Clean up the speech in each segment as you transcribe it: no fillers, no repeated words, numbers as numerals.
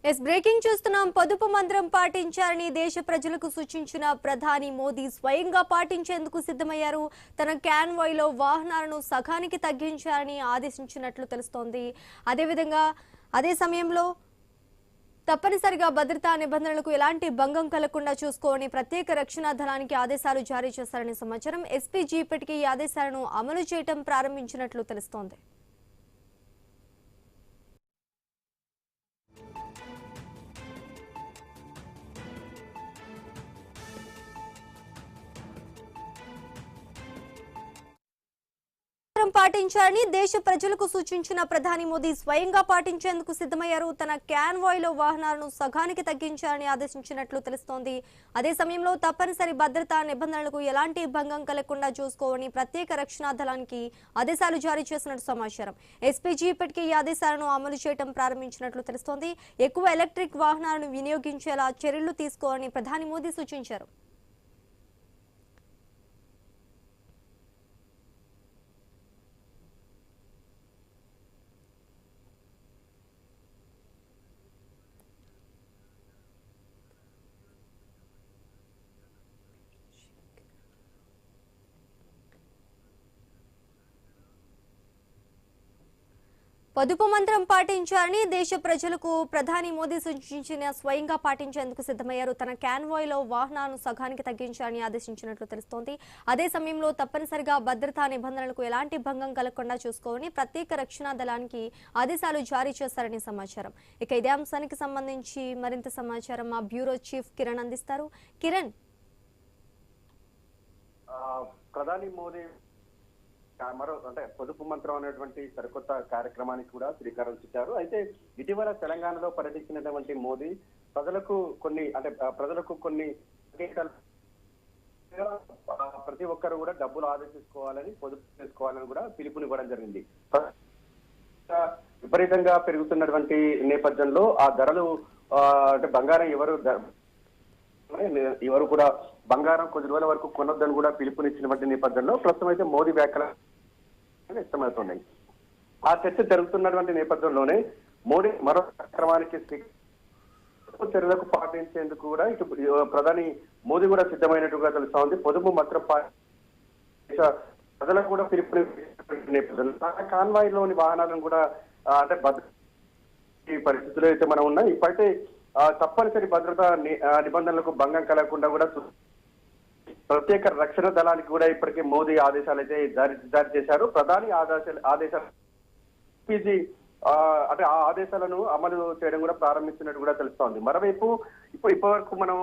Breaking చూస్తున్నాం. పొదుపు మంత్రం పాటించాలని దేశ ప్రజలకు సూచించిన ప్రధాని మోదీ స్వయంగా పాటించేందుకు సిద్ధమయ్యారు. తన క్యాన్వాయ్లో వాహనాలను సగానికి తగ్గించాలని ఆదేశించినట్లు తెలుస్తోంది. అదేవిధంగా అదే సమయంలో తప్పనిసరిగా భద్రతా నిబంధనలకు ఎలాంటి భంగం కలగకుండా చూసుకోవాలని ప్రత్యేక రక్షణ దళానికి ఆదేశాలు జారీ చేశారని సమాచారం. ఎస్పీజీ ఇప్పటికే ఈ ఆదేశాలను అమలు చేయడం ప్రారంభించినట్లు తెలుస్తోంది. పాటించాలని దేశ ప్రజలకు సూచించిన ప్రధాని మోదీ స్వయంగా పాటించేందుకు సిద్ధమయ్యారు. తన క్యాన్వాయ్లో వాహనాలను సగానికి తగ్గించాలని ఆదేశించినట్లు తెలుస్తోంది. అదే సమయంలో తప్పనిసరి భద్రతా నిబంధనలకు ఎలాంటి భంగం కలగకుండా చూసుకోవాలని ప్రత్యేక రక్షణ దళానికి ఆదేశాలు జారీ చేసినట్టు సమాచారం. ఎస్పీజీ ఇప్పటికే ఈ ఆదేశాలను అమలు చేయడం ప్రారంభించినట్లు తెలుస్తోంది. ఎక్కువ ఎలక్ట్రిక్ వాహనాలను వినియోగించేలా చర్యలు తీసుకోవాలని ప్రధాని మోదీ సూచించారు. పొదుపు మంత్రం పాటించాలని దేశ ప్రజలకు ప్రధాని మోదీ సూచించిన స్వయంగా పాటించేందుకు సిద్ధమయ్యారు. తన క్యాన్వాయ్లో వాహనాలను సగానికి తగ్గించాలని ఆదేశించినట్లు తెలుస్తోంది. అదే సమయంలో తప్పనిసరిగా భద్రతా నిబంధనలకు ఎలాంటి భంగం కలగకుండా చూసుకోవాలని ప్రత్యేక రక్షణ దళానికి ఆదేశాలు జారీ చేశారని సమాచారం. ఇక ఇదే అంశానికి సంబంధించి మరింత సమాచారం మా బ్యూరో చీఫ్ కిరణ్ అందిస్తారు. కిరణ్, ప్రధాని మోదీ మరో అంటే పొదుపు మంత్రం అనేటువంటి సరికొత్త కార్యక్రమానికి కూడా శ్రీకారం చుట్టారు. అయితే ఇటీవల తెలంగాణలో పర్యటించినటువంటి మోదీ ప్రజలకు కొన్ని ప్రతి ఒక్కరు కూడా డబ్బులు ఆదేశించుకోవాలని, పొదుపు చేసుకోవాలని కూడా పిలుపునివ్వడం జరిగింది. విపరీతంగా పెరుగుతున్నటువంటి నేపథ్యంలో ఆ ధరలు అంటే బంగారం ఎవరు కూడా బంగారం కొద్ది రోజుల వరకు కొనొద్దని కూడా పిలుపునిచ్చినటువంటి నేపథ్యంలో ప్రస్తుతం అయితే మోదీ వ్యాఖ్యలు వ్యక్తమవుతున్నాయి. ఆ చర్చ జరుగుతున్నటువంటి నేపథ్యంలోనే మోడీ మరో కార్యక్రమానికి చర్యలకు పాటించేందుకు కూడా ఇటు ప్రధాని మోదీ కూడా సిద్ధమైనట్టుగా తెలుస్తా ఉంది. పొదుపు మంత్రం ప్రజలకు కూడా పిలుపుని నేపథ్యంలో కాన్వాయ్ లోని వాహనాలను కూడా అంటే భద్రత పరిస్థితులు అయితే మనం ఉన్నాయి. ఇప్పటికే తప్పనిసరి భద్రతా నిబంధనలకు భంగం కలగకుండా కూడా ప్రత్యేక రక్షణ దళానికి కూడా ఇప్పటికే మోదీ ఆదేశాలు అయితే జారీ చేశారు. ప్రధాని ఆదేశాలు ఎస్పీజీ అంటే ఆ ఆదేశాలను అమలు చేయడం కూడా ప్రారంభించినట్టు కూడా తెలుస్తోంది. మరోవైపు ఇప్పటివరకు మనం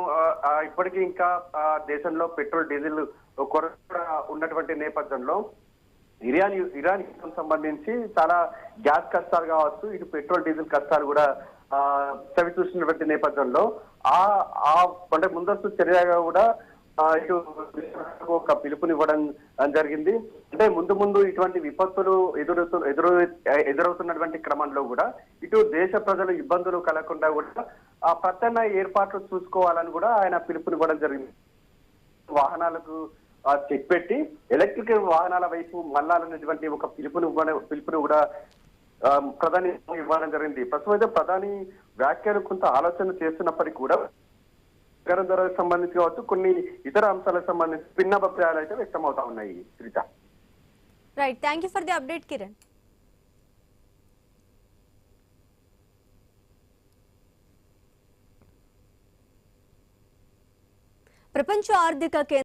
ఇప్పటికీ ఇంకా దేశంలో పెట్రోల్, డీజిల్ కొరత ఉన్నటువంటి నేపథ్యంలో ఇరాన్ యుద్ధం సంబంధించి చాలా గ్యాస్ కష్టాలు కావచ్చు, ఇటు పెట్రోల్, డీజిల్ కష్టాలు కూడా చవి చూసినటువంటి నేపథ్యంలో అంటే ముందస్తు చర్యగా కూడా ఇటు ఒక పిలుపునివ్వడం జరిగింది. అంటే ముందు ఇటువంటి విపత్తులు ఎదురవుతున్నటువంటి క్రమంలో కూడా ఇటు దేశ ప్రజలు ఇబ్బందులు కలగకుండా కూడా ప్రత్యామ్నాయ ఏర్పాట్లు చూసుకోవాలని కూడా ఆయన పిలుపునివ్వడం జరిగింది. వాహనాలకు చెక్ పెట్టి ఎలక్ట్రిక్ వాహనాల వైపు మళ్లాలనేటువంటి ఒక పిలుపుని కూడా ప్రధాని ఇవ్వడం జరిగింది. ప్రస్తుతం అయితే ప్రధాని వ్యాఖ్యలు కొంత ఆలోచన చేస్తున్నప్పటికీ కూడా ధరకు సంబంధించి కావచ్చు, కొన్ని ఇతర అంశాలకు సంబంధించి భిన్నాభిప్రాయాలు అయితే వ్యక్తం అవుతా ఉన్నాయి. Sreeja, right, thank you for the update Kiran. ప్రపంచ ఆర్థిక